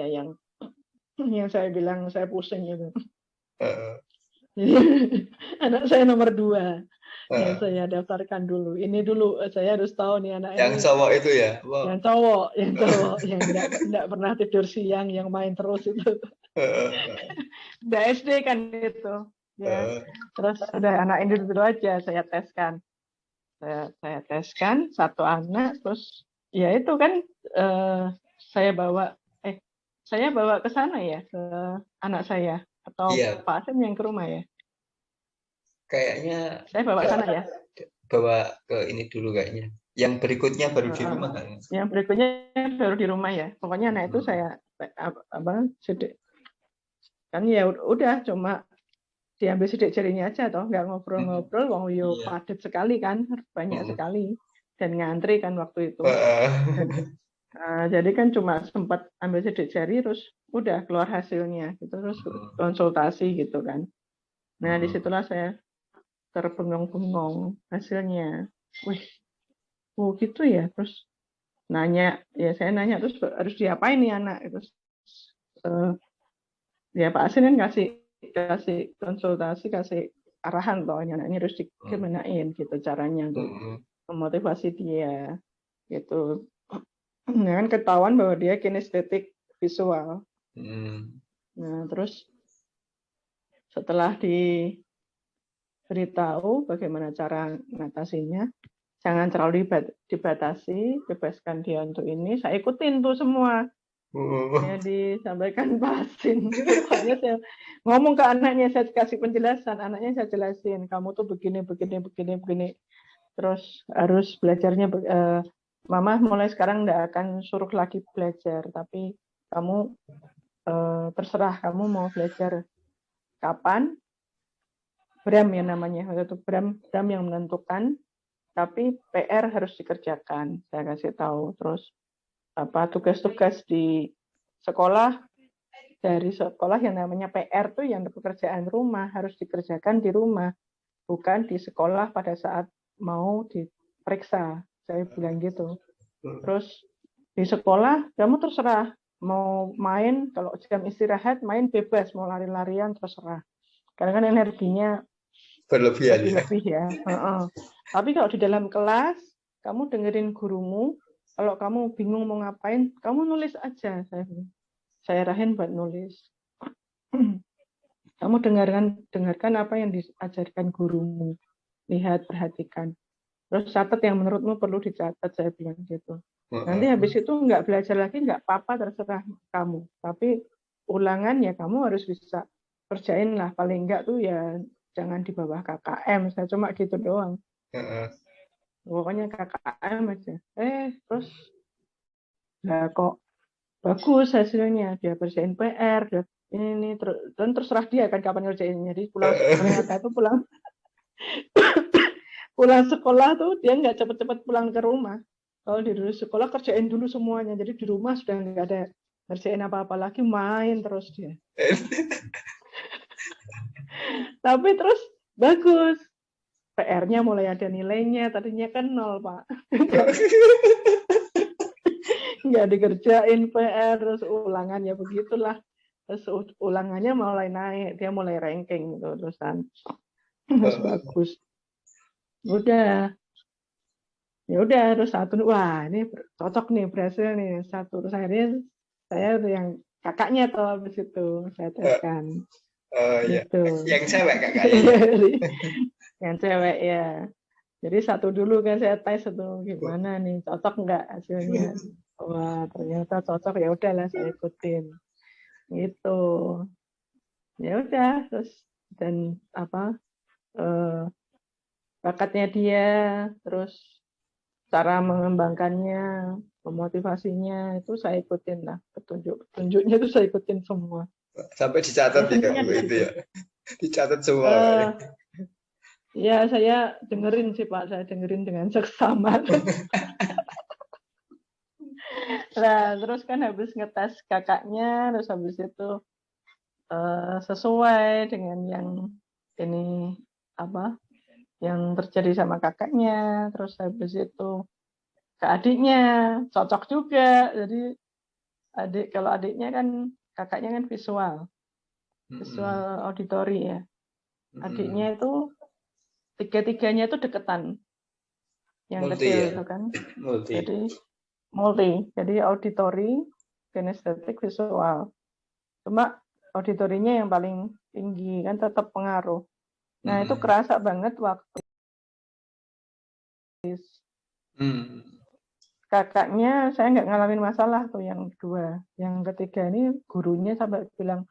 yang saya bilang saya pusing itu. Uh, Anak saya nomor 2 yang saya daftarkan dulu. Ini dulu saya harus tahu nih anak yang ini. cowok itu ya? Wow. Yang cowok yang tidak pernah tidur siang, yang main terus itu. Udah SD kan itu. Ya. Terus udah anak ini dulu aja saya teskan. Saya teskan satu anak, terus ya itu kan saya bawa ke sana ya, ke anak saya, atau Iya. Pak Asim yang ke rumah ya? Kayaknya Saya bawa ke sana ya. bawa ke ini dulu kayaknya. Yang berikutnya baru di rumah kan? Yang berikutnya baru di rumah ya. Pokoknya anak itu saya kan ya udah cuma diambil sidik jarinya aja toh, nggak ngobrol-ngobrol, wong yo padat sekali kan, banyak sekali, dan ngantri kan waktu itu. Jadi kan cuma sempat ambil sidik jari, terus udah keluar hasilnya, gitu, terus konsultasi gitu kan. Nah disitulah saya terbengong-bengong hasilnya. Wih, oh gitu ya. Terus saya nanya terus harus diapain nih anak? Terus ya Pak Asin kan kasih konsultasi, kasih arahan toh, anaknya harus dikemenain gitu caranya untuk memotivasi dia gitu. Nah, kan ketahuan bahwa dia kinestetik visual. Nah, terus setelah diberitahu bagaimana cara mengatasinya, jangan terlalu dibatasi, bebaskan dia untuk ini, saya ikutin tuh semua. Ya disampaikan Pak Asin. Pokoknya saya ngomong ke anaknya, saya kasih penjelasan, anaknya saya jelasin, kamu tuh begini. Terus harus belajarnya, Mama mulai sekarang nggak akan suruh lagi belajar, tapi kamu terserah kamu mau belajar kapan. Bram ya namanya, itu Bram yang menentukan, tapi PR harus dikerjakan, saya kasih tahu. Terus tugas-tugas di sekolah, dari sekolah yang namanya PR tuh yang pekerjaan rumah harus dikerjakan di rumah, bukan di sekolah pada saat mau diperiksa, saya bilang gitu. Terus di sekolah kamu terserah mau main, kalau jam istirahat main bebas, mau lari-larian terserah, karena kan energinya lebih ya. Tapi kalau di dalam kelas kamu dengerin gurumu, kalau kamu bingung mau ngapain, kamu nulis aja, saya arahin buat nulis. Kamu dengarkan apa yang diajarkan gurumu, lihat, perhatikan. Terus catat yang menurutmu perlu dicatat, saya bilang gitu. Nanti habis itu nggak belajar lagi, nggak apa-apa, terserah kamu. Tapi ulangan ya kamu harus bisa kerjain lah. Paling nggak tuh ya jangan di bawah KKM. Saya cuma gitu doang. Pokoknya KKM aja. Terus nah kok bagus hasilnya. Dia kerjain PR, ini dan terserah dia kan kapan ngerjainnya. Jadi ternyata itu pulang sekolah tuh dia nggak cepet-cepet pulang ke rumah. Kalau di sekolah kerjain dulu semuanya, jadi di rumah sudah nggak ada ngerjain apa-apa lagi, main terus dia. Tapi terus bagus, PR-nya mulai ada nilainya, tadinya kan 0 Pak. Nggak dikerjain PR, terus ulangannya begitulah. Terus ulangannya mulai naik, dia mulai ranking gitu terusan. Terus bagus. Udah. Ya udah terus satu, wah ini cocok nih, berhasil nih satu. Terus akhirnya saya yang kakaknya tuh habis itu saya teskan. Gitu. Yang cewek kakaknya. Yang cewek ya. Jadi satu dulu kan saya tes itu gimana nih, cocok nggak hasilnya. Wah ternyata cocok, ya udahlah saya ikutin. Gitu. Ya udah terus dan bakatnya dia, terus cara mengembangkannya, memotivasinya itu saya ikutin lah, petunjuknya itu saya ikutin semua. Sampai dicatat ya kamu itu ya, dicatat semua. Ya saya dengerin sih Pak, saya dengerin dengan seksama. Nah terus kan habis ngetes kakaknya, terus habis itu sesuai dengan yang ini yang terjadi sama kakaknya, terus habis itu ke adiknya cocok juga, jadi Kalau adiknya kan, kakaknya kan visual auditori ya. Adiknya itu tiga-tiganya itu deketan, yang Multi kecil ya, itu kan. multi. Jadi jadi auditori, kinestetik, visual. Cuma auditorinya yang paling tinggi kan tetap pengaruh. Nah itu kerasa banget waktu kakaknya, saya nggak ngalamin masalah tuh yang kedua. Yang ketiga ini gurunya sampai bilang,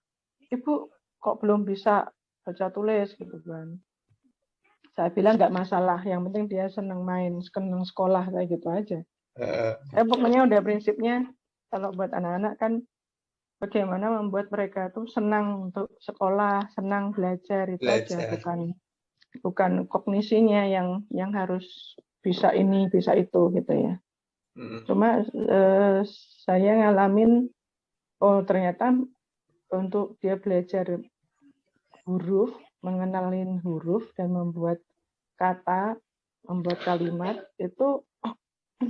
Ibu kok belum bisa baca tulis gitu kan. Saya bilang nggak masalah, yang penting dia senang main, senang sekolah kayak gitu aja. Saya pokoknya udah prinsipnya kalau buat anak-anak kan bagaimana membuat mereka tuh senang untuk sekolah, senang belajar itu aja, bukan kognisinya yang harus bisa ini, bisa itu gitu ya. Cuma saya ngalamin, oh ternyata untuk dia belajar huruf, mengenalin huruf dan membuat kata, membuat kalimat itu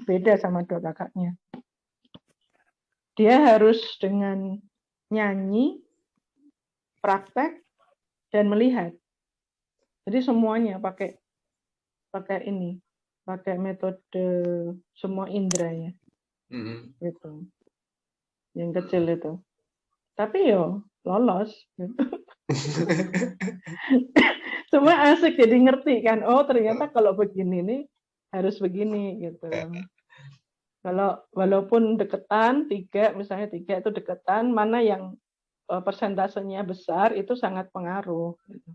beda sama dua kakaknya. Dia harus dengan nyanyi, praktek, dan melihat. Jadi semuanya pakai ini, pakai metode semua indera ya, gitu. Yang kecil itu. Tapi yo lolos. Gitu. Cuma asik jadi ngerti kan. Oh ternyata kalau begini nih harus begini gitu. Kalau walaupun deketan misalnya tiga itu deketan, mana yang persentasenya besar itu sangat pengaruh. Gitu.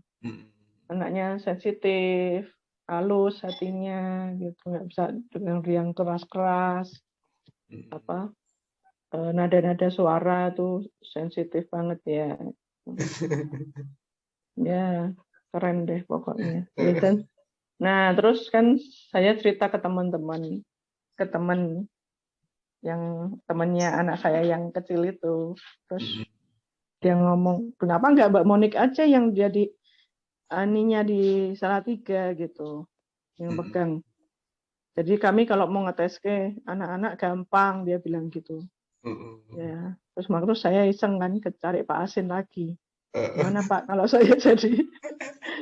Anaknya sensitif, halus hatinya, gitu, nggak bisa dengan yang keras-keras, nada-nada suara tuh sensitif banget ya. Ya keren deh pokoknya. Nah terus kan saya cerita ke teman yang temannya anak saya yang kecil itu, terus dia ngomong, kenapa nggak Mbak Monik aja yang jadi aninya di Salatiga gitu, yang pegang. Jadi kami kalau mau ngetes ke anak-anak gampang, dia bilang gitu. Ya, terus saya iseng kan cari Pak Asin lagi. Gimana Pak kalau saya jadi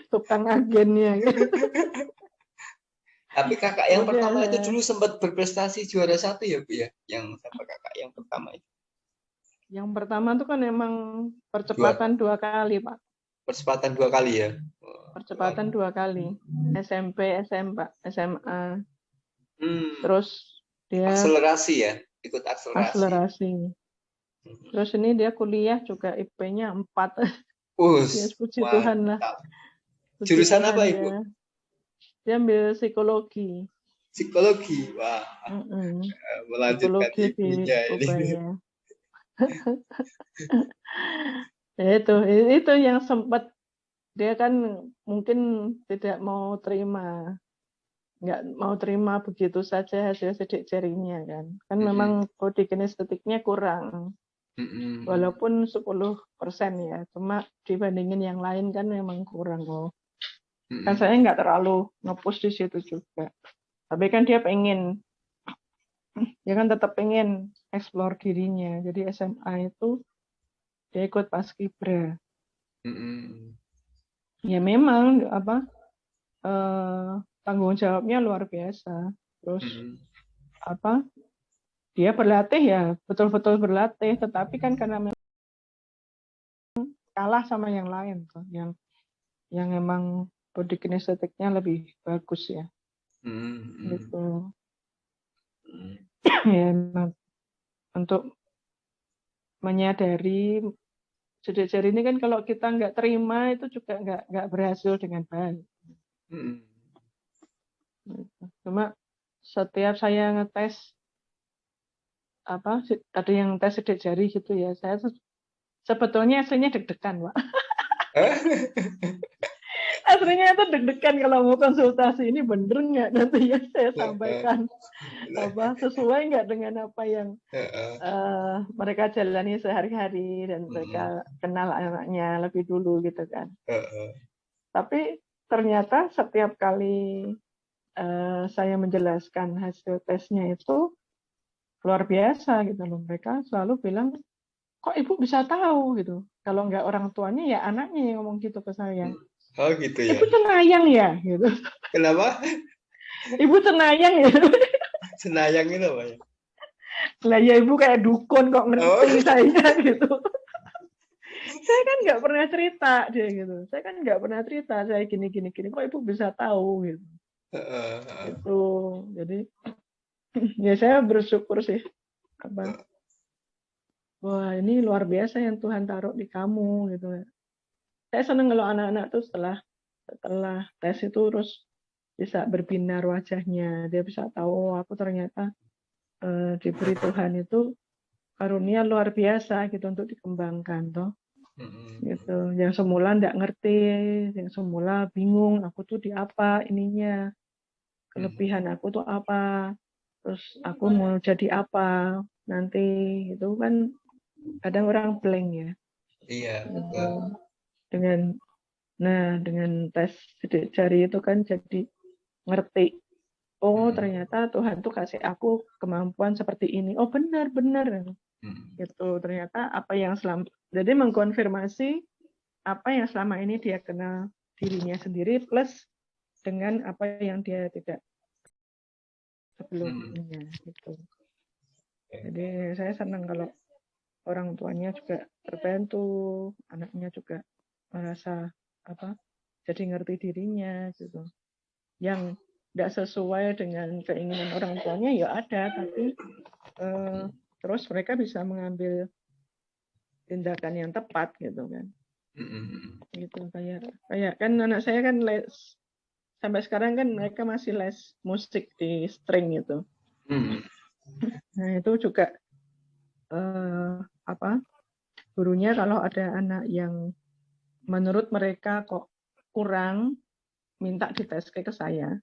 tukang agennya? Gitu. Tapi kakak yang pertama itu dulu sempat berprestasi juara 1 ya Bu ya, yang sama kakak yang pertama itu. Yang pertama itu kan emang percepatan 2 kali Pak. Percepatan 2 kali ya. Percepatan 2 kali. SMP, SMA. Terus dia akselerasi ya, ikut akselerasi. Terus ini dia kuliah juga IP-nya 4. Ya puji Tuhan lah. Puji Jurusan Tuhan apa Ibu? Dia ambil psikologi. Psikologi, wah. Melanjutkan ibunya ini. Ya, itu yang sempat dia kan mungkin tidak mau terima, nggak mau terima begitu saja hasil sidik jarinya kan memang body kinestetiknya kurang, walaupun 10% ya, cuma dibandingin yang lain kan memang kurang kan saya nggak terlalu nge-push di situ juga, tapi kan dia kan tetap pengen explore dirinya, jadi SMA itu dia ikut paskibra. Ya memang tanggung jawabnya luar biasa. Terus dia berlatih ya betul-betul berlatih, tetapi kan karena memang kalah sama yang lain tuh, yang emang body kinestetiknya lebih bagus ya. Gitu. Ya memang untuk menyadari sidik jari ini kan kalau kita nggak terima itu juga nggak berhasil dengan baik. Cuma setiap saya ngetes ada yang tes sidik jari gitu ya, saya sebetulnya aslinya deg-degan Pak. Aslinya itu deg-degan kalau mau konsultasi, ini bener nggak nanti yang saya sampaikan sesuai nggak dengan apa yang mereka jalani sehari-hari dan mereka kenal anaknya lebih dulu gitu kan. Tapi ternyata setiap kali saya menjelaskan hasil tesnya itu luar biasa gitu loh. Mereka selalu bilang, kok ibu bisa tahu gitu. Kalau nggak orang tuanya ya anaknya yang ngomong gitu ke saya. Oh gitu ya. Ibu cenayang ya gitu. Kenapa? Ibu cenayang ya. Senayang itu apa ya? Lah ya ibu kayak dukun kok Oh, ngerti saya gitu. Saya kan nggak pernah cerita dia gitu. Saya kan nggak pernah cerita saya gini. Kok ibu bisa tahu gitu. Itu. Jadi ya saya bersyukur sih. Apa? Wah ini luar biasa yang Tuhan taruh di kamu gitu. Saya senang kalau anak-anak tuh setelah tes itu terus bisa berbinar wajahnya. Dia bisa tahu aku ternyata diberi Tuhan itu karunia luar biasa gitu untuk dikembangkan toh. Gitu. Yang semula nggak ngerti, yang semula bingung, aku tuh di apa ininya, kelebihan aku tuh apa, terus aku mau jadi apa nanti, itu kan kadang orang blank ya. iya. Gitu. Dengan tes sidik jari itu kan jadi ngerti. Oh ternyata Tuhan tuh kasih aku kemampuan seperti ini. Oh benar. Gitu. Ternyata apa yang jadi mengkonfirmasi apa yang selama ini dia kenal dirinya sendiri plus dengan apa yang dia tidak sebelumnya gitu. Jadi saya senang kalau orang tuanya juga terbantu, anaknya juga merasa apa jadi ngerti dirinya gitu. Yang tidak sesuai dengan keinginan orang tuanya ya ada, tapi terus mereka bisa mengambil tindakan yang tepat gitu kan. Gitu kayak kan anak saya kan les sampai sekarang kan mereka masih les musik di string gitu. Nah itu juga gurunya kalau ada anak yang menurut mereka kok kurang minta dites ke saya.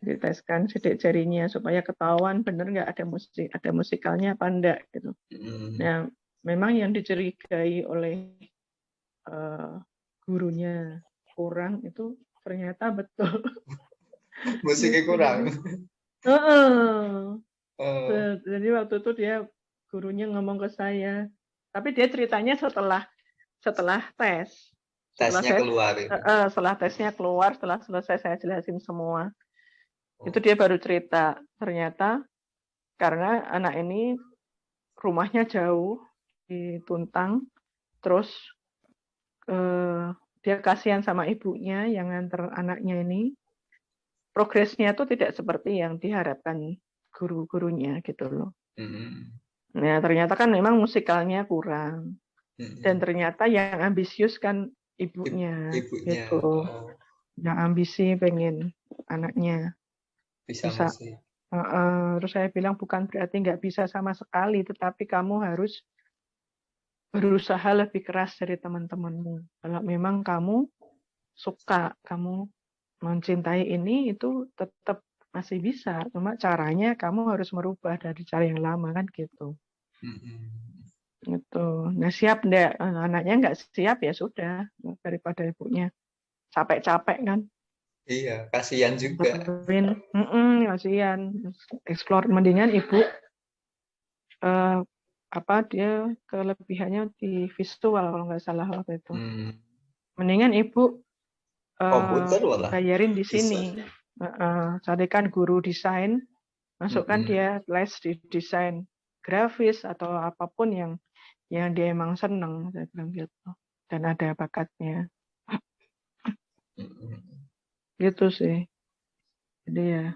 Diteskan sidik jarinya supaya ketahuan bener nggak ada musikalnya apa enggak gitu. Nah memang yang dicurigai oleh gurunya kurang itu ternyata betul. Musiknya Gitu, kurang. jadi waktu itu dia gurunya ngomong ke saya, tapi dia ceritanya setelah tes. Setelah tesnya keluar, setelah selesai saya jelasin semua. Itu dia baru cerita, ternyata karena anak ini rumahnya jauh di Tuntang, terus dia kasihan sama ibunya yang nganter anaknya ini, progresnya itu tidak seperti yang diharapkan guru-gurunya gitu loh. Nah ternyata kan memang musikalnya kurang, dan ternyata yang ambisius kan ibunya. Gitu. Yang ambisi pengen anaknya bisa. Terus saya bilang bukan berarti nggak bisa sama sekali, tetapi kamu harus berusaha lebih keras dari teman-temanmu. Kalau memang kamu suka, kamu mencintai ini, itu tetap masih bisa. Cuma caranya kamu harus merubah dari cara yang lama kan gitu. Gitu. Nah siap enggak? Anaknya nggak siap ya sudah, daripada ibunya capek-capek kan. Iya, kasihan juga. Kasihan. Explore mendingan ibu dia kelebihannya di visual kalau nggak salah waktu itu. Mendingan ibu komputer malah bayarin di sini. Carikan guru desain, masukkan dia les di desain grafis atau apapun yang dia emang seneng, saya bilang gitu. Dan ada bakatnya. Gitu sih. Jadi ya.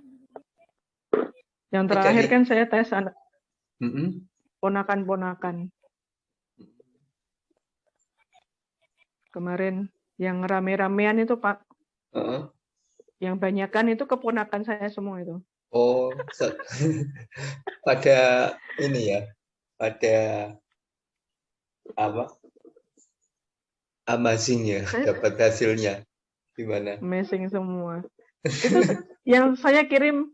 Yang terakhir kan saya tes anak ponakan-ponakan. Kemarin yang rame-ramean itu Pak. Yang banyakan itu keponakan saya semua itu. Oh, pada ini ya, pada apa? Amazing ya, dapat hasilnya gimana? Amazing semua. Itu yang saya kirim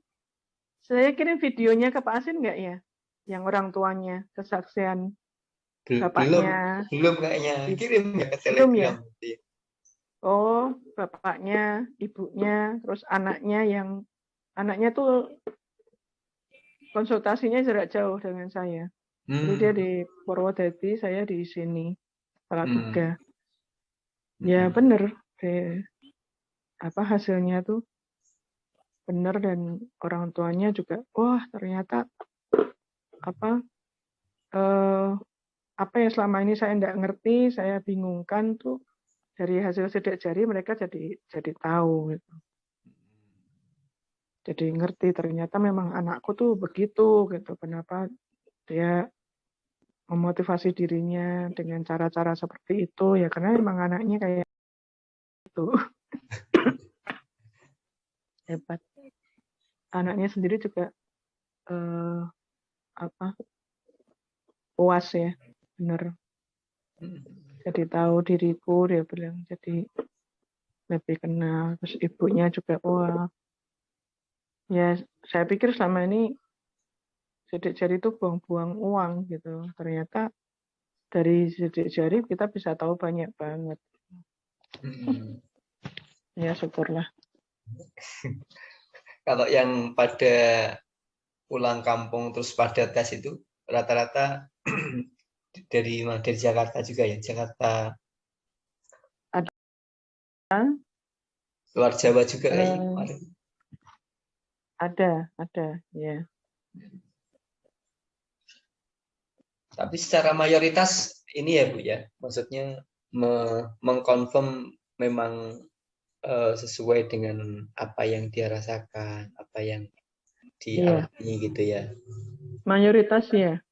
videonya ke Pak Asin nggak ya? Yang orang tuanya kesaksian bapaknya. Belum kayaknya. Kirim ya ke Belum Telegram. Ya? Oh, bapaknya, ibunya, terus anaknya tuh konsultasinya jarak jauh dengan saya. Jadi dia Hmm. di Purwodadi, saya di sini, Salatiga. Ya Hmm. bener, hasilnya tuh bener dan orang tuanya juga, wah ternyata apa yang selama ini saya nggak ngerti, saya bingungkan tuh dari hasil sidik jari mereka jadi tahu gitu. Jadi ngerti ternyata memang anakku tuh begitu gitu. Kenapa dia memotivasi dirinya dengan cara-cara seperti itu ya karena memang anaknya kayak itu. Hebat. Anaknya sendiri juga eh, puas ya, bener. Jadi tahu diriku, dia bilang jadi lebih kenal. Terus ibunya juga wah. Ya saya pikir selama ini sidik jari itu buang-buang uang gitu. Ternyata dari sidik jari kita bisa tahu banyak banget. Ya syukurlah. Kalau yang pada pulang kampung terus pada tes itu rata-rata dari Jakarta juga ya, Jakarta, Ada luar Jawa juga kayaknya eh, kemarin. ada ya. Tapi secara mayoritas ini ya Bu ya, maksudnya mengkonfirm memang sesuai dengan apa yang dia rasakan, apa yang Iya, dialami gitu ya. mayoritas ya.